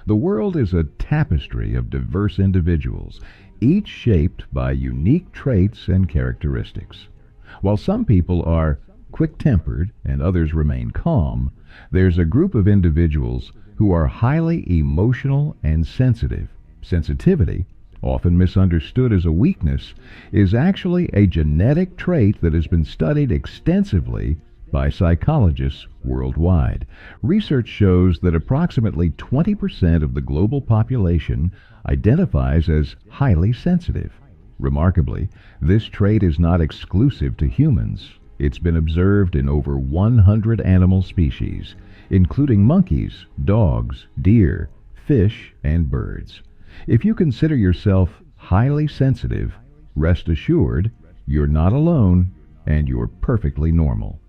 The world is a tapestry of diverse individuals, each shaped by unique traits and characteristics. While some people are quick-tempered and others remain calm, there's a group of individuals who are highly emotional and sensitive. Sensitivity, often misunderstood as a weakness, is actually a genetic trait that has been studied extensively by psychologists worldwide. Research shows that approximately 20% of the global population identifies as highly sensitive. Remarkably, this trait is not exclusive to humans. It's been observed in over 100 animal species, including monkeys, dogs, deer, fish, and birds. If you consider yourself highly sensitive, rest assured you're not alone and you're perfectly normal.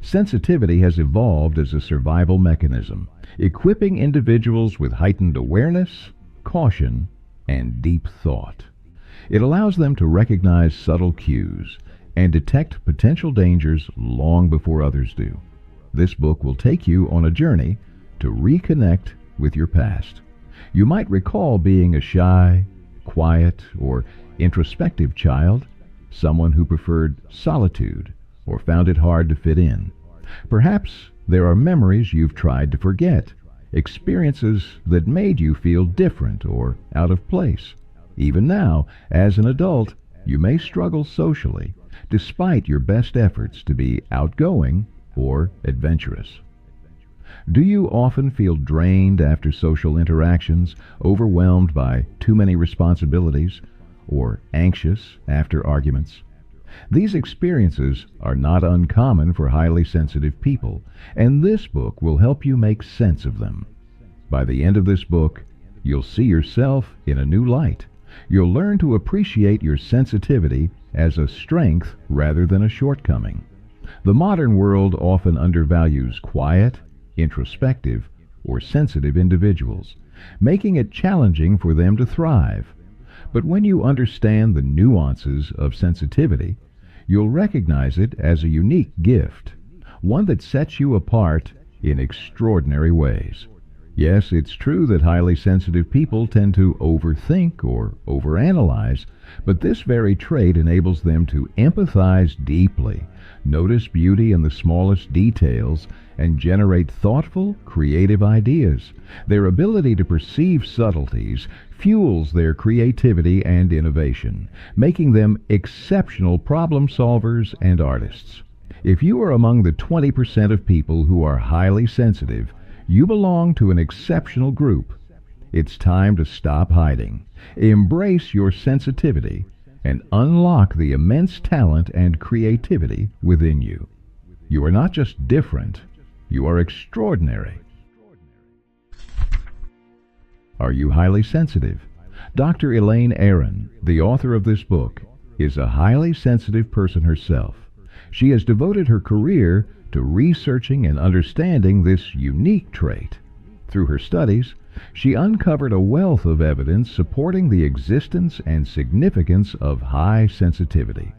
Sensitivity has evolved as a survival mechanism, equipping individuals with heightened awareness, caution, and deep thought. It allows them to recognize subtle cues and detect potential dangers long before others do. This book will take you on a journey to reconnect with your past. You might recall being a shy, quiet, or introspective child, someone who preferred solitude or found it hard to fit in. Perhaps there are memories you've tried to forget, experiences that made you feel different or out of place. Even now, as an adult, you may struggle socially, despite your best efforts to be outgoing or adventurous. Do you often feel drained after social interactions, overwhelmed by too many responsibilities, or anxious after arguments? These experiences are not uncommon for highly sensitive people, and this book will help you make sense of them. By the end of this book, you'll see yourself in a new light. You'll learn to appreciate your sensitivity as a strength rather than a shortcoming. The modern world often undervalues quiet, introspective, or sensitive individuals, making it challenging for them to thrive. But when you understand the nuances of sensitivity, you'll recognize it as a unique gift, one that sets you apart in extraordinary ways. Yes, it's true that highly sensitive people tend to overthink or overanalyze, but this very trait enables them to empathize deeply, notice beauty in the smallest details, and generate thoughtful, creative ideas. Their ability to perceive subtleties fuels their creativity and innovation, making them exceptional problem solvers and artists. If you are among the 20% of people who are highly sensitive, you belong to an exceptional group. It's time to stop hiding, embrace your sensitivity, and unlock the immense talent and creativity within you. You are not just different, you are extraordinary. Are you highly sensitive? Dr. Elaine Aron, the author of this book, is a highly sensitive person herself. She has devoted her career to researching and understanding this unique trait. Through her studies, she uncovered a wealth of evidence supporting the existence and significance of high sensitivity.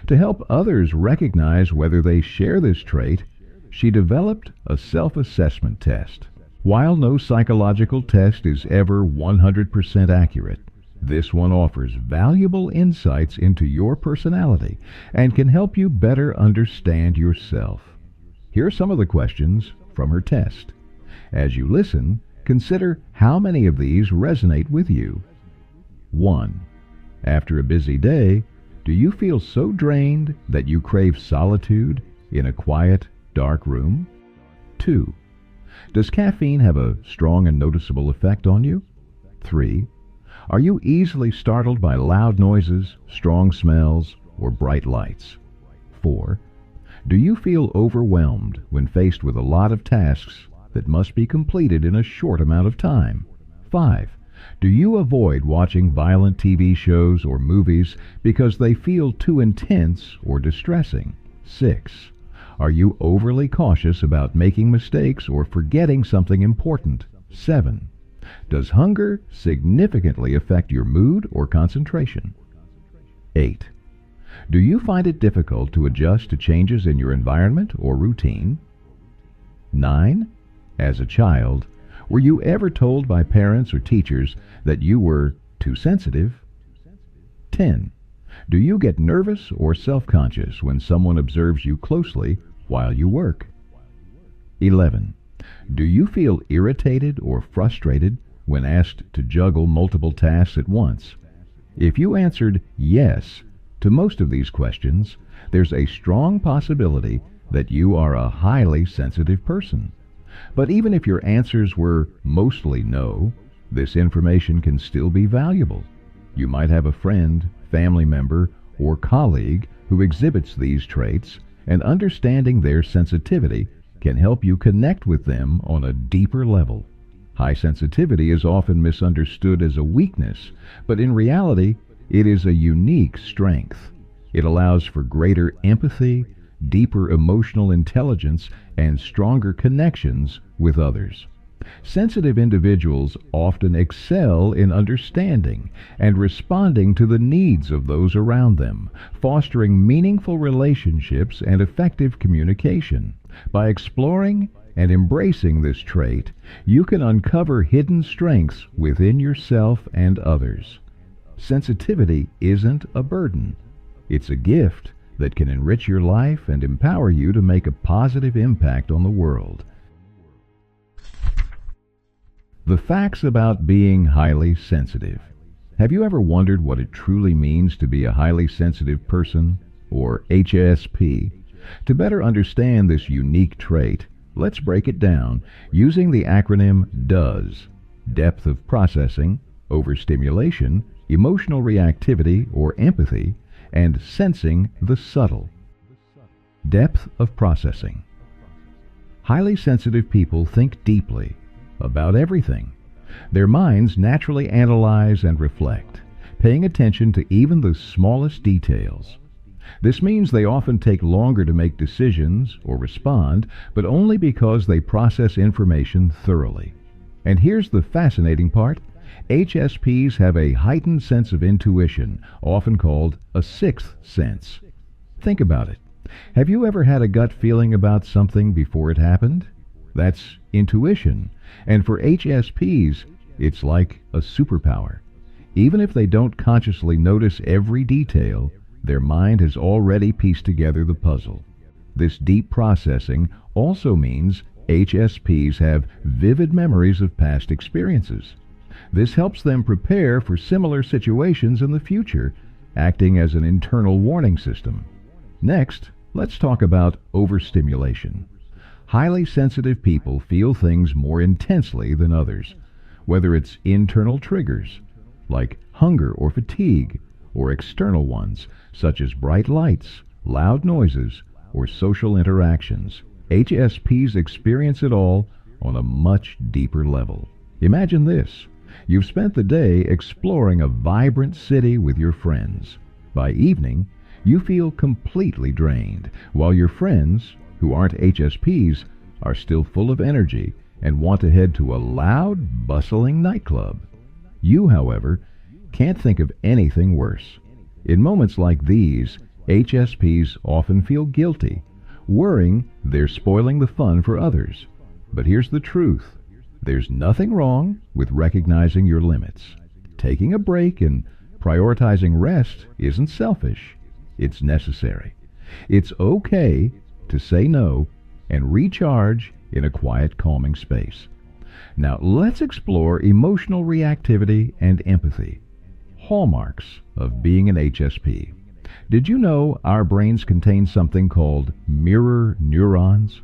To help others recognize whether they share this trait, she developed a self-assessment test. While no psychological test is ever 100% accurate, this one offers valuable insights into your personality and can help you better understand yourself. Here are some of the questions from her test. As you listen, consider how many of these resonate with you. 1. After a busy day, do you feel so drained that you crave solitude in a quiet, dark room? 2. Does caffeine have a strong and noticeable effect on you? 3. Are you easily startled by loud noises, strong smells, or bright lights? 4. Do you feel overwhelmed when faced with a lot of tasks that must be completed in a short amount of time? 5. Do you avoid watching violent TV shows or movies because they feel too intense or distressing? 6. Are you overly cautious about making mistakes or forgetting something important? 7. Does hunger significantly affect your mood or concentration? 8. Do you find it difficult to adjust to changes in your environment or routine? 9. As a child, Were you ever told by parents or teachers that you were too sensitive? 10. Do you get nervous or self-conscious when someone observes you closely while you work? 11. Do you feel irritated or frustrated when asked to juggle multiple tasks at once? If you answered yes to most of these questions, there's a strong possibility that you are a highly sensitive person. But even if your answers were mostly no, this information can still be valuable. You might have a friend, family member, or colleague who exhibits these traits, and understanding their sensitivity can help you connect with them on a deeper level. High sensitivity is often misunderstood as a weakness, but in reality, it is a unique strength. It allows for greater empathy, deeper emotional intelligence, and stronger connections with others. Sensitive individuals often excel in understanding and responding to the needs of those around them, fostering meaningful relationships and effective communication. By exploring and embracing this trait, you can uncover hidden strengths within yourself and others. Sensitivity isn't a burden. It's a gift that can enrich your life and empower you to make a positive impact on the world. The facts about being highly sensitive. Have you ever wondered what it truly means to be a highly sensitive person, or HSP? To better understand this unique trait, let's break it down using the acronym DOES: depth of processing, overstimulation, emotional reactivity or empathy, and sensing the subtle. Depth of processing. Highly sensitive people think deeply about everything. Their minds naturally analyze and reflect, paying attention to even the smallest details. This means they often take longer to make decisions or respond, but only because they process information thoroughly. And here's the fascinating part. HSPs have a heightened sense of intuition, often called a sixth sense. Think about it. Have you ever had a gut feeling about something before it happened? That's intuition. And for HSPs, it's like a superpower. Even if they don't consciously notice every detail, their mind has already pieced together the puzzle. This deep processing also means HSPs have vivid memories of past experiences. This helps them prepare for similar situations in the future, acting as an internal warning system. Next, let's talk about overstimulation. Highly sensitive people feel things more intensely than others, whether it's internal triggers, like hunger or fatigue, or external ones, such as bright lights, loud noises, or social interactions. HSPs experience it all on a much deeper level. Imagine this. You've spent the day exploring a vibrant city with your friends. By evening, you feel completely drained, while your friends, who aren't HSPs, are still full of energy and want to head to a loud, bustling nightclub. You, however, can't think of anything worse. In moments like these, HSPs often feel guilty, worrying they're spoiling the fun for others. But here's the truth. There's nothing wrong with recognizing your limits. Taking a break and prioritizing rest isn't selfish. It's necessary. It's okay to say no and recharge in a quiet, calming space. Now, let's explore emotional reactivity and empathy. Hallmarks of being an HSP. Did you know our brains contain something called mirror neurons?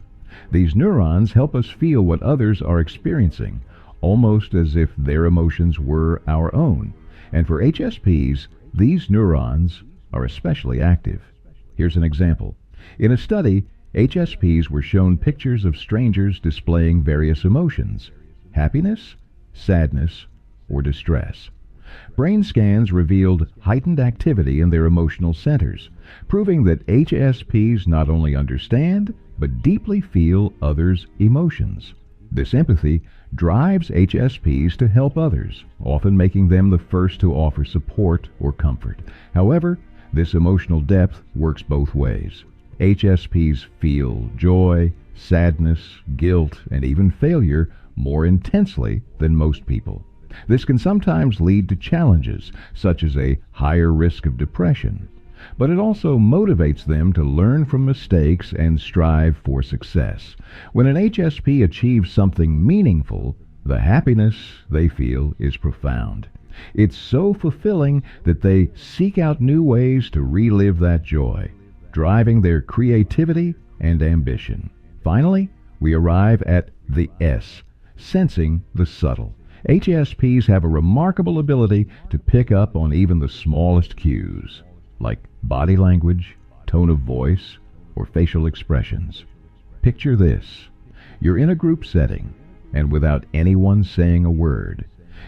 These neurons help us feel what others are experiencing, almost as if their emotions were our own. And for HSPs, these neurons are especially active. Here's an example. In a study, HSPs were shown pictures of strangers displaying various emotions: happiness, sadness, or distress. Brain scans revealed heightened activity in their emotional centers, proving that HSPs not only understand, but deeply feel others' emotions. This empathy drives HSPs to help others, often making them the first to offer support or comfort. However, this emotional depth works both ways. HSPs feel joy, sadness, guilt, and even failure more intensely than most people. This can sometimes lead to challenges, such as a higher risk of depression, but it also motivates them to learn from mistakes and strive for success. When an HSP achieves something meaningful, the happiness they feel is profound. It's so fulfilling that they seek out new ways to relive that joy, driving their creativity and ambition. Finally, we arrive at the S, sensing the subtle. HSPs have a remarkable ability to pick up on even the smallest cues, like body language, tone of voice, or facial expressions. Picture this. You're in a group setting, and without anyone saying a word,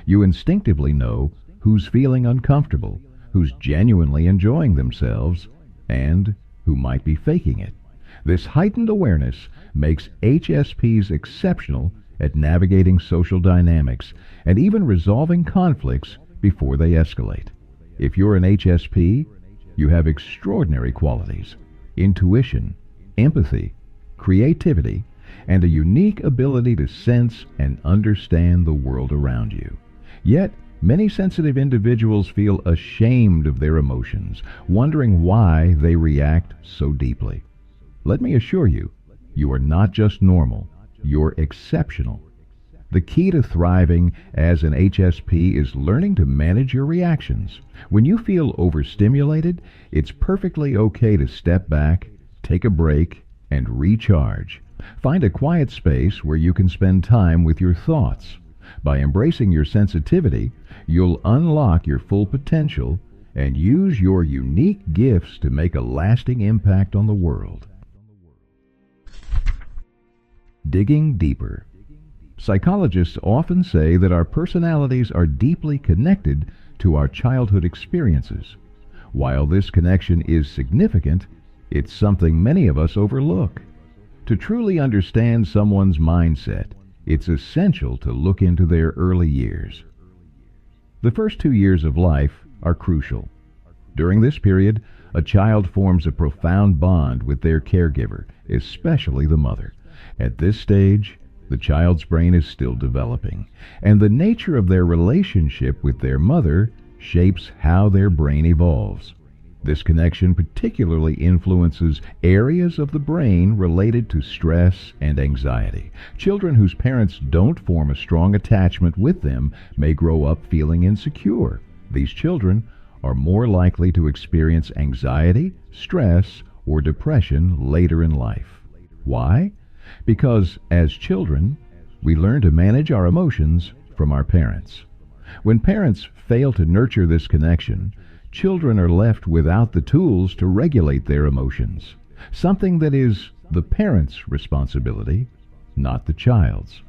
you instinctively know who's feeling uncomfortable, who's genuinely enjoying themselves, and who might be faking it. This heightened awareness makes HSPs exceptional at navigating social dynamics and even resolving conflicts before they escalate. If you're an HSP, you have extraordinary qualities: intuition, empathy, creativity, and a unique ability to sense and understand the world around you. Yet, many sensitive individuals feel ashamed of their emotions, wondering why they react so deeply. Let me assure you, you are not just normal, you're exceptional. The key to thriving as an HSP is learning to manage your reactions. When you feel overstimulated, it's perfectly okay to step back, take a break, and recharge. Find a quiet space where you can spend time with your thoughts. By embracing your sensitivity, you'll unlock your full potential and use your unique gifts to make a lasting impact on the world. Digging deeper. Psychologists often say that our personalities are deeply connected to our childhood experiences. While this connection is significant, it's something many of us overlook. To truly understand someone's mindset, it's essential to look into their early years. The first 2 years of life are crucial. During this period, a child forms a profound bond with their caregiver, especially the mother. At this stage, the child's brain is still developing, and the nature of their relationship with their mother shapes how their brain evolves. This connection particularly influences areas of the brain related to stress and anxiety. Children whose parents don't form a strong attachment with them may grow up feeling insecure. These children are more likely to experience anxiety, stress, or depression later in life. Why? Because as children, we learn to manage our emotions from our parents. When parents fail to nurture this connection, children are left without the tools to regulate their emotions, something that is the parent's responsibility, not the child's.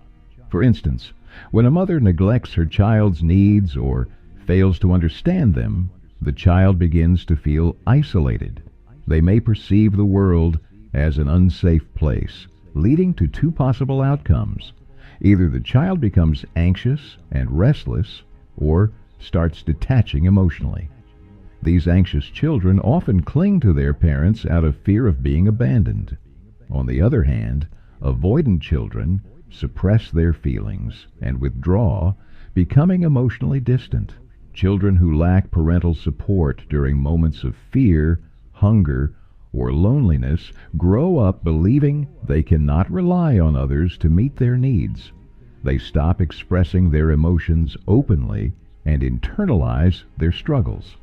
For instance, when a mother neglects her child's needs or fails to understand them, the child begins to feel isolated. They may perceive the world as an unsafe place, leading to two possible outcomes. Either the child becomes anxious and restless, or starts detaching emotionally. These anxious children often cling to their parents out of fear of being abandoned. On the other hand, avoidant children suppress their feelings and withdraw, becoming emotionally distant. Children who lack parental support during moments of fear, hunger, or loneliness grow up believing they cannot rely on others to meet their needs. They stop expressing their emotions openly and internalize their struggles.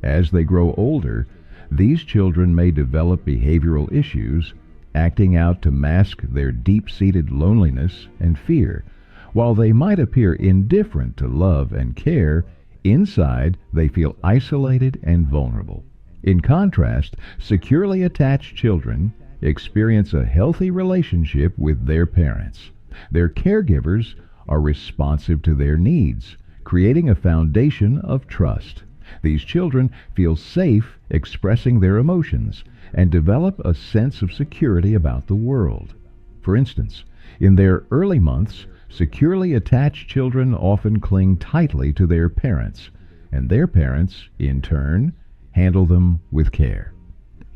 As they grow older, these children may develop behavioral issues, acting out to mask their deep-seated loneliness and fear. While they might appear indifferent to love and care, inside they feel isolated and vulnerable. In contrast, securely attached children experience a healthy relationship with their parents. Their caregivers are responsive to their needs, creating a foundation of trust. These children feel safe expressing their emotions and develop a sense of security about the world. For instance, in their early months, securely attached children often cling tightly to their parents, and their parents, in turn, handle them with care.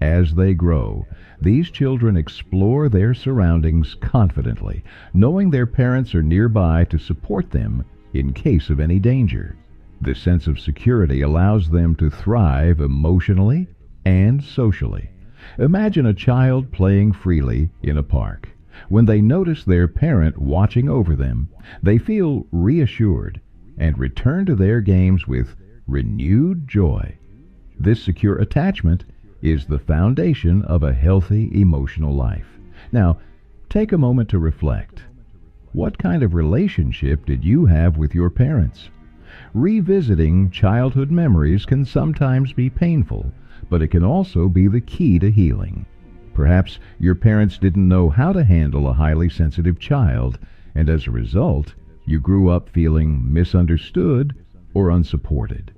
As they grow, these children explore their surroundings confidently, knowing their parents are nearby to support them in case of any danger. This sense of security allows them to thrive emotionally and socially. Imagine a child playing freely in a park. When they notice their parent watching over them, they feel reassured and return to their games with renewed joy. This secure attachment is the foundation of a healthy emotional life. Now, take a moment to reflect. What kind of relationship did you have with your parents? Revisiting childhood memories can sometimes be painful, but it can also be the key to healing. Perhaps your parents didn't know how to handle a highly sensitive child, and as a result, you grew up feeling misunderstood or unsupported.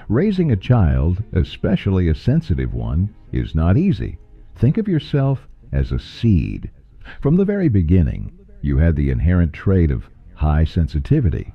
Raising a child, especially a sensitive one, is not easy. Think of yourself as a seed. From the very beginning, you had the inherent trait of high sensitivity.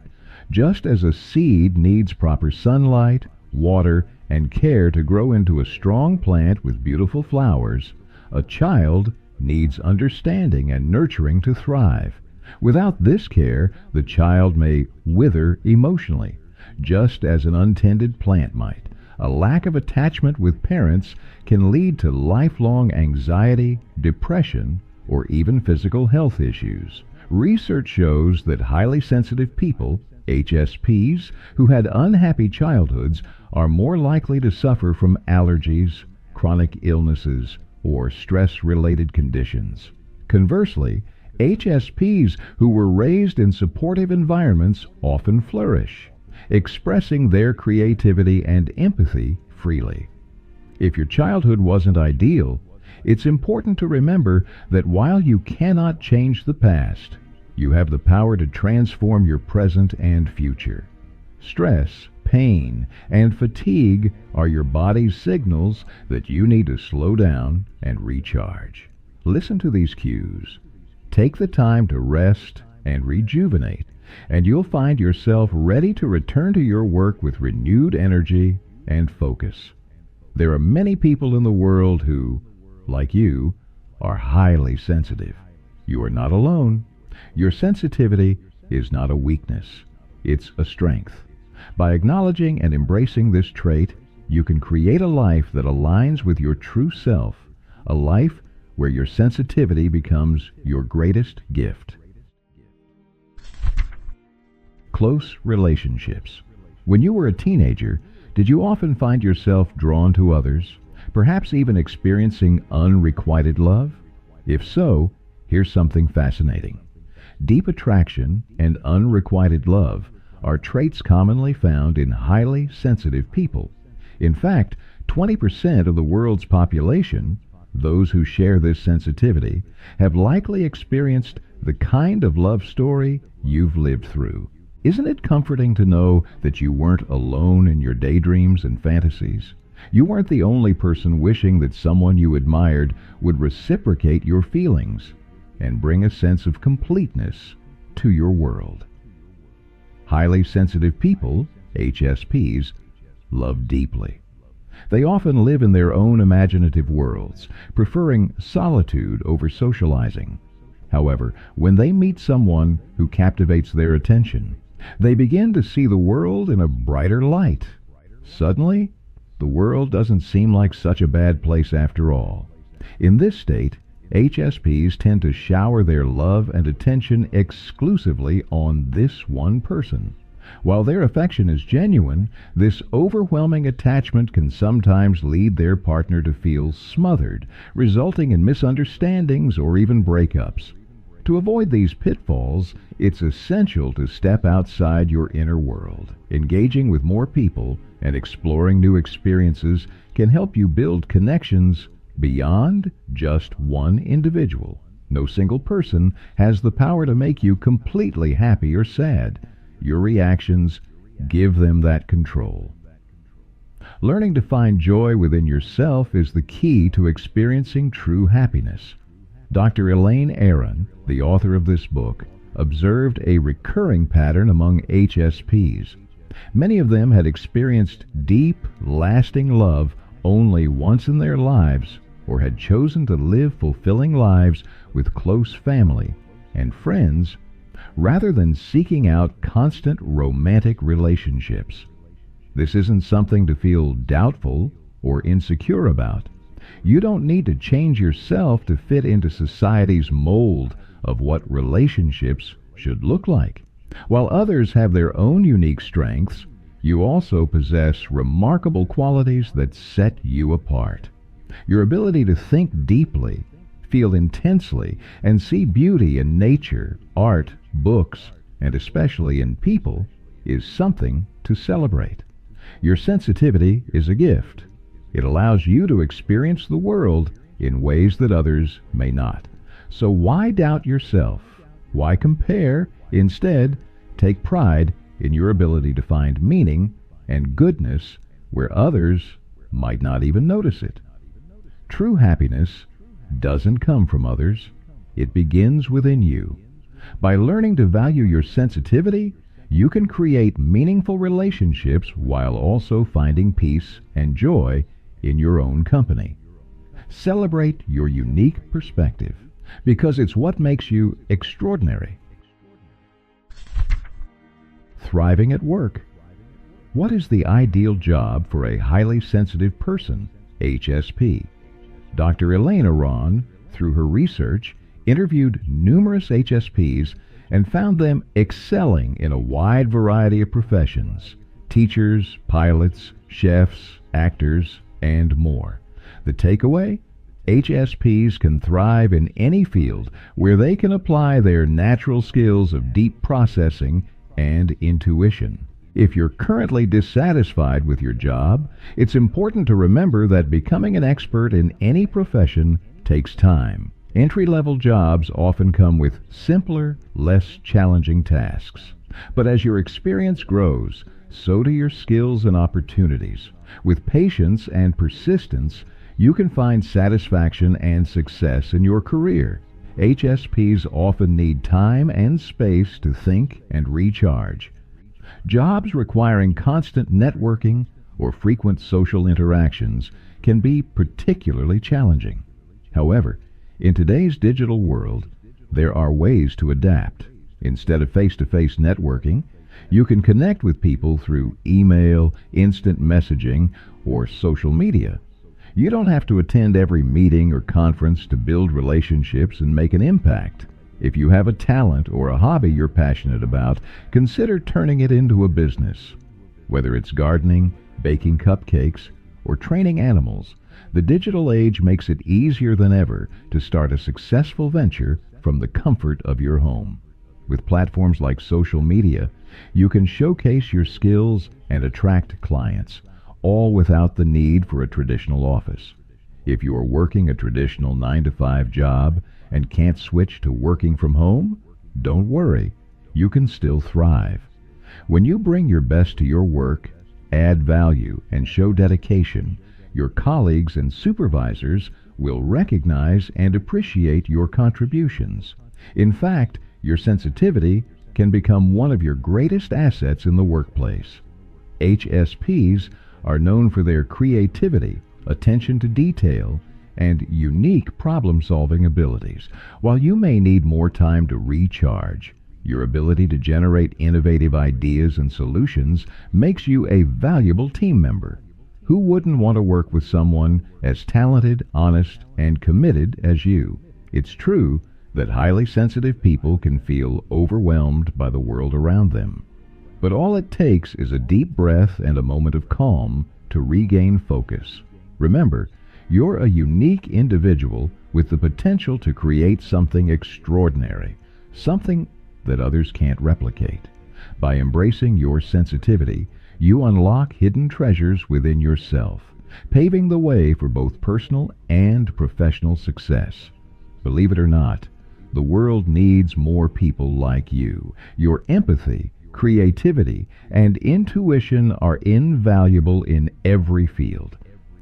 Just as a seed needs proper sunlight, water, and care to grow into a strong plant with beautiful flowers, a child needs understanding and nurturing to thrive. Without this care, the child may wither emotionally, just as an untended plant might. A lack of attachment with parents can lead to lifelong anxiety, depression, or even physical health issues. Research shows that highly sensitive people, HSPs, who had unhappy childhoods are more likely to suffer from allergies, chronic illnesses, or stress-related conditions. Conversely, HSPs who were raised in supportive environments often flourish, expressing their creativity and empathy freely. If your childhood wasn't ideal, it's important to remember that while you cannot change the past, you have the power to transform your present and future. Stress, pain, and fatigue are your body's signals that you need to slow down and recharge. Listen to these cues. Take the time to rest and rejuvenate, and you'll find yourself ready to return to your work with renewed energy and focus. There are many people in the world who, like you, are highly sensitive. You are not alone. Your sensitivity is not a weakness. It's a strength. By acknowledging and embracing this trait, you can create a life that aligns with your true self, a life where your sensitivity becomes your greatest gift. Close relationships. When you were a teenager, did you often find yourself drawn to others, perhaps even experiencing unrequited love? If so, here's something fascinating. Deep attraction and unrequited love are traits commonly found in highly sensitive people. In fact, 20% of the world's population, those who share this sensitivity, have likely experienced the kind of love story you've lived through. Isn't it comforting to know that you weren't alone in your daydreams and fantasies? You weren't the only person wishing that someone you admired would reciprocate your feelings and bring a sense of completeness to your world. Highly sensitive people, HSPs, love deeply. They often live in their own imaginative worlds, preferring solitude over socializing. However, when they meet someone who captivates their attention, they begin to see the world in a brighter light. Suddenly, the world doesn't seem like such a bad place after all. In this state, HSPs tend to shower their love and attention exclusively on this one person. While their affection is genuine, this overwhelming attachment can sometimes lead their partner to feel smothered, resulting in misunderstandings or even breakups. To avoid these pitfalls, it's essential to step outside your inner world. Engaging with more people and exploring new experiences can help you build connections beyond just one individual. No single person has the power to make you completely happy or sad. Your reactions give them that control. Learning to find joy within yourself is the key to experiencing true happiness. Dr. Elaine Aron, the author of this book, observed a recurring pattern among HSPs. Many of them had experienced deep, lasting love only once in their lives, or had chosen to live fulfilling lives with close family and friends rather than seeking out constant romantic relationships. This isn't something to feel doubtful or insecure about. You don't need to change yourself to fit into society's mold of what relationships should look like. While others have their own unique strengths, you also possess remarkable qualities that set you apart. Your ability to think deeply, feel intensely, and see beauty in nature, art, books, and especially in people is something to celebrate. Your sensitivity is a gift. It allows you to experience the world in ways that others may not. So why doubt yourself? Why compare? Instead, take pride in your ability to find meaning and goodness where others might not even notice it. True happiness doesn't come from others. It begins within you. By learning to value your sensitivity, you can create meaningful relationships while also finding peace and joy in your own company. Celebrate your unique perspective because it's what makes you extraordinary. Thriving at work. What is the ideal job for a highly sensitive person, HSP? Dr. Elaine Aron, through her research, interviewed numerous HSPs and found them excelling in a wide variety of professions: teachers, pilots, chefs, actors, and more. The takeaway? HSPs can thrive in any field where they can apply their natural skills of deep processing and intuition. If you're currently dissatisfied with your job, it's important to remember that becoming an expert in any profession takes time. Entry-level jobs often come with simpler, less challenging tasks. But as your experience grows, so do your skills and opportunities. With patience and persistence, you can find satisfaction and success in your career. HSPs often need time and space to think and recharge. Jobs requiring constant networking or frequent social interactions can be particularly challenging. However, in today's digital world, there are ways to adapt. Instead of face-to-face networking, you can connect with people through email, instant messaging, or social media. You don't have to attend every meeting or conference to build relationships and make an impact. If you have a talent or a hobby you're passionate about, consider turning it into a business. Whether it's gardening, baking cupcakes, or training animals, the digital age makes it easier than ever to start a successful venture from the comfort of your home. With platforms like social media, you can showcase your skills and attract clients, all without the need for a traditional office. If you are working a traditional 9-to-5 job and can't switch to working from home, don't worry, you can still thrive. When you bring your best to your work, add value, and show dedication, your colleagues and supervisors will recognize and appreciate your contributions. In fact, your sensitivity can become one of your greatest assets in the workplace. HSPs are known for their creativity, attention to detail, and unique problem-solving abilities. While you may need more time to recharge, your ability to generate innovative ideas and solutions makes you a valuable team member. Who wouldn't want to work with someone as talented, honest, and committed as you? It's true that highly sensitive people can feel overwhelmed by the world around them. But all it takes is a deep breath and a moment of calm to regain focus. Remember, you're a unique individual with the potential to create something extraordinary, something that others can't replicate. By embracing your sensitivity, you unlock hidden treasures within yourself, paving the way for both personal and professional success. Believe it or not, the world needs more people like you. Your empathy, creativity, and intuition are invaluable in every field.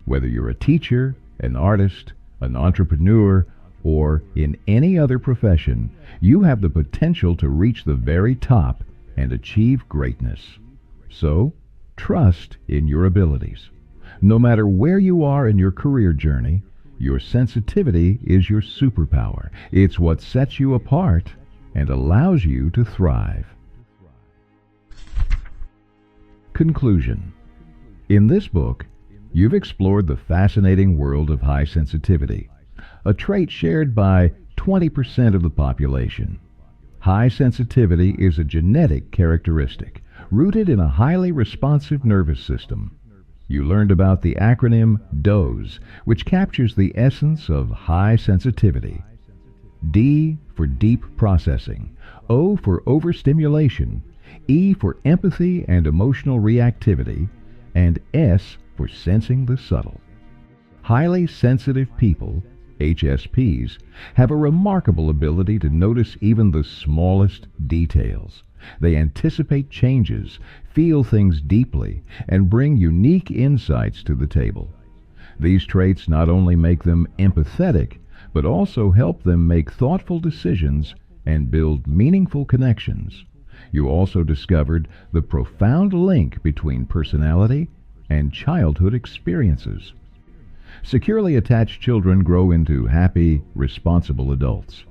Whether you're a teacher, an artist, an entrepreneur, or in any other profession, you have the potential to reach the very top and achieve greatness. So, trust in your abilities. No matter where you are in your career journey, Your sensitivity is your superpower. It's what sets you apart and allows you to thrive. Conclusion. In this book, you've explored the fascinating world of high sensitivity, a trait shared by 20% of the population. High sensitivity is a genetic characteristic rooted in a highly responsive nervous system. You learned about the acronym DOSE, which captures the essence of high sensitivity. D for deep processing, O for overstimulation, E for empathy and emotional reactivity, and S for sensing the subtle. Highly sensitive people, HSPs, have a remarkable ability to notice even the smallest details. They anticipate changes, feel things deeply, and bring unique insights to the table. These traits not only make them empathetic, but also help them make thoughtful decisions and build meaningful connections. You also discovered the profound link between personality and childhood experiences. Securely attached children grow into happy, responsible adults.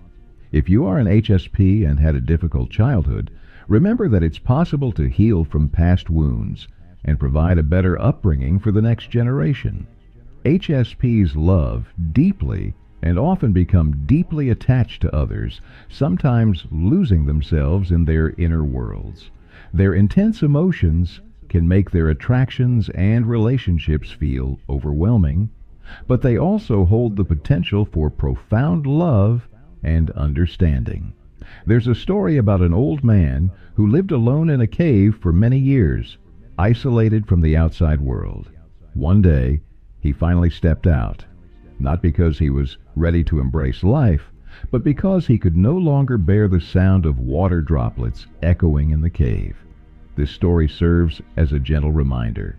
If you are an HSP and had a difficult childhood, remember that it's possible to heal from past wounds and provide a better upbringing for the next generation. HSPs love deeply and often become deeply attached to others, sometimes losing themselves in their inner worlds. Their intense emotions can make their attractions and relationships feel overwhelming, but they also hold the potential for profound love and understanding. There's a story about an old man who lived alone in a cave for many years, isolated from the outside world. One day, he finally stepped out, not because he was ready to embrace life, but because he could no longer bear the sound of water droplets echoing in the cave. This story serves as a gentle reminder.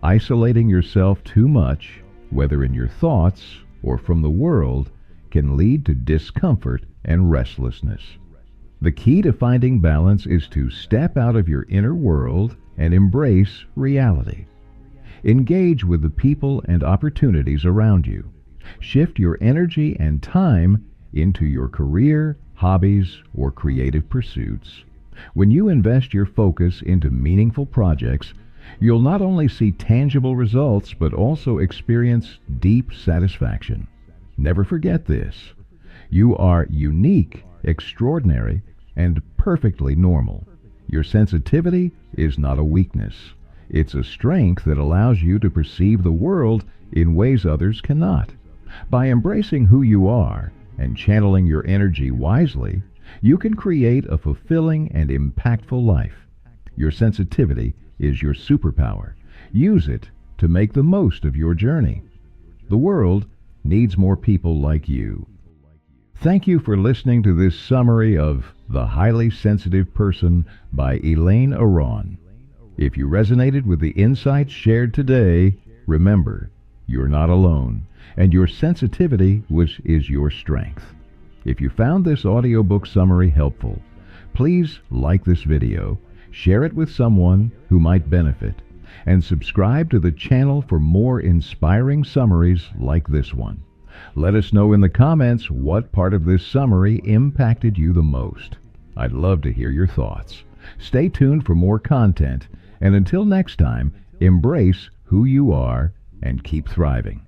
Isolating yourself too much, whether in your thoughts or from the world, can lead to discomfort and restlessness. The key to finding balance is to step out of your inner world and embrace reality. Engage with the people and opportunities around you. Shift your energy and time into your career, hobbies, or creative pursuits. When you invest your focus into meaningful projects, you'll not only see tangible results, but also experience deep satisfaction. Never forget this. You are unique, extraordinary, and perfectly normal. Your sensitivity is not a weakness. It's a strength that allows you to perceive the world in ways others cannot. By embracing who you are and channeling your energy wisely, you can create a fulfilling and impactful life. Your sensitivity is your superpower. Use it to make the most of your journey. The world needs more people like you. Thank you for listening to this summary of The Highly Sensitive Person by Elaine Aron. If you resonated with the insights shared today, remember, you're not alone, and your sensitivity is your strength. If you found this audiobook summary helpful, please like this video, share it with someone who might benefit, and subscribe to the channel for more inspiring summaries like this one. Let us know in the comments what part of this summary impacted you the most. I'd love to hear your thoughts. Stay tuned for more content, and until next time, embrace who you are and keep thriving.